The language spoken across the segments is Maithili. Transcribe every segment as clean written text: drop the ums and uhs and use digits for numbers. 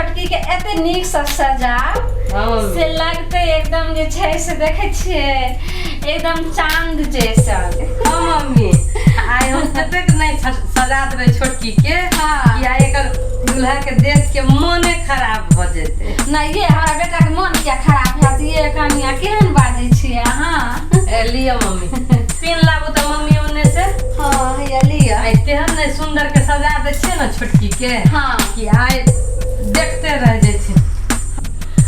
छोटकी के एते नीक से सजाव से लगते एकदम जे छै से देखे छिए एकदम चांद जैसा। हां मम्मी आइ हम कतेक नहीं सजा देबै छोटकी के कि आइ एकर दूल्हा के देख के मोने खराब भ जेते। नहीं ये हमारा बेटा के मन क्या खराब है ये कनिया केहन बाजी छिए अहाँ। ए लिया मम्मी पिन लाबू त मम्मी ओने से। हां ये लिया। आइ तेहन नहीं सुंदर के सजा दे छिए ना छोटकी के हां कि आइ देखते रह जाय छी।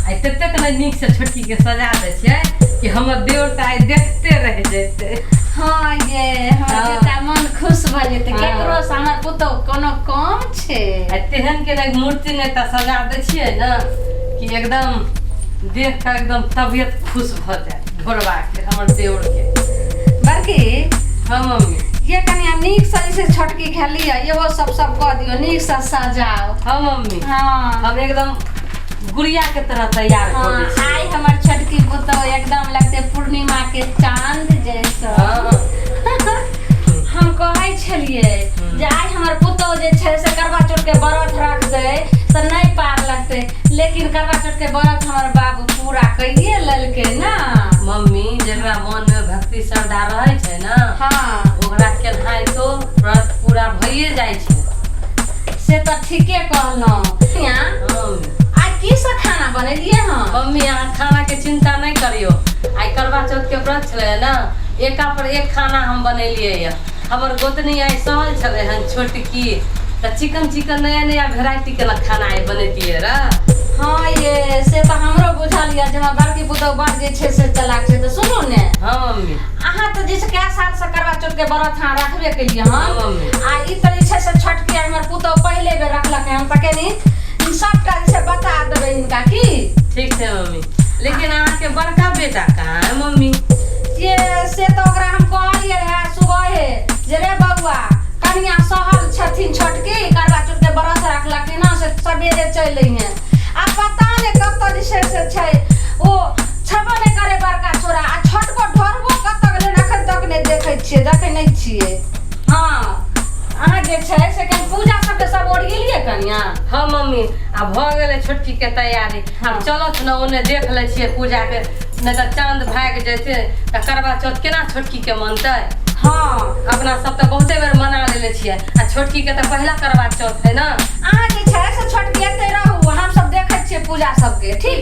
आइ ततेक नहीं नीक से छोटकी के सजा दे छिए कि हमर देवता आइ देखते रह जेते। हां ये हमर बेटा मन खुश भ जेते केकरो से हमर पुतो कोनो काम छे। आ तेहन के नहीं मूर्ति नहीं त सजा दे छिए ना कि एकदम देख के एकदम तबियत खुश भ जाए भोरवा के हमर देवर के। बड़की हां मम्मी ये कनिया नीक से जैसे छोटकी खेली है ये वो सब कह दियो नीक से सजाओ। हां मम्मी हां हम एकदम गुड़िया के तरह तैयार कर दै छी। आई हमर छोटकी पुतो एकदम लगते पूर्णिमा के चांद जैसा। हम कहै छलिए जे आई हमर पुतो जे छै से करवा चौथ के व्रत रख दे त नहीं पार लगते लेकिन करवा चौथ के व्रत हमर बाबू पूरा कइए लेलके ना। मम्मी जेकरा मन में भक्ति श्रद्धा रहे छै ना हां ओकरा केनाइ तो व्रत पूरा भइए जाय छै। से त ठीके कहलौ। आज की सब खाना बनेलिए हम? मम्मी अहाँ खाना के चिंता नहीं करियो। आई करवा चौथ के व्रत छले ना एका पर एक खाना हम बनेलिए या। हमर गोतनी आई सहल छले हन छोटकी त चिकन नया नया वेराइटी के खाना आई बनेतिए रे। हां ये से त हमरो बुझल या जे हमर बड़की पुतो बड़ जे छै से चलाक छै। त सुनू ने हां मम्मी अहाँ त जैसे कए साल से करवा चौथ के व्रत हां रखबे केलिए हम आ ई त जे छै से छोटकी हमर पुतो पहले बेर रखलक हम त केनी सबटा जे बता देबै इनका की। ठीक है मम्मी लेकिन अहाँ के बड़का बेटा कहाँ है मम्मी? ये से तो ओकरा हम कहलिए है सुबह जे रे बउआ कनिया सहल छथिन छोटकी करवा चौथ के व्रत रखलक ना से सवेरे चल अइहे। आ पता ने कत जे से छै ओ छबो ने करे बड़का छोरा आ छोटको ढोरबो कत गेलै अखन तक ने देखै छियै देखै नहीं छियै। हां अहाँ जे छै से कन पूजा सब के सब ओढ़ गेलिए कनिया? हाँ मम्मी अब भ गेले छोटकी के तैयारी। अब चलत न ओने देख ले छिए पूजा के नहीं तो चांद भाग जैते त करवा चौथ केना छोटकी के मनते। हां अपना सब तो बहुते बेर मना लेले छिए आ छोटकी के तो पहला करवा चौथ है ना। अहाँ जे छै से छोटकी एते रहू हम सब देखै छियै पूजा सब के ठीक।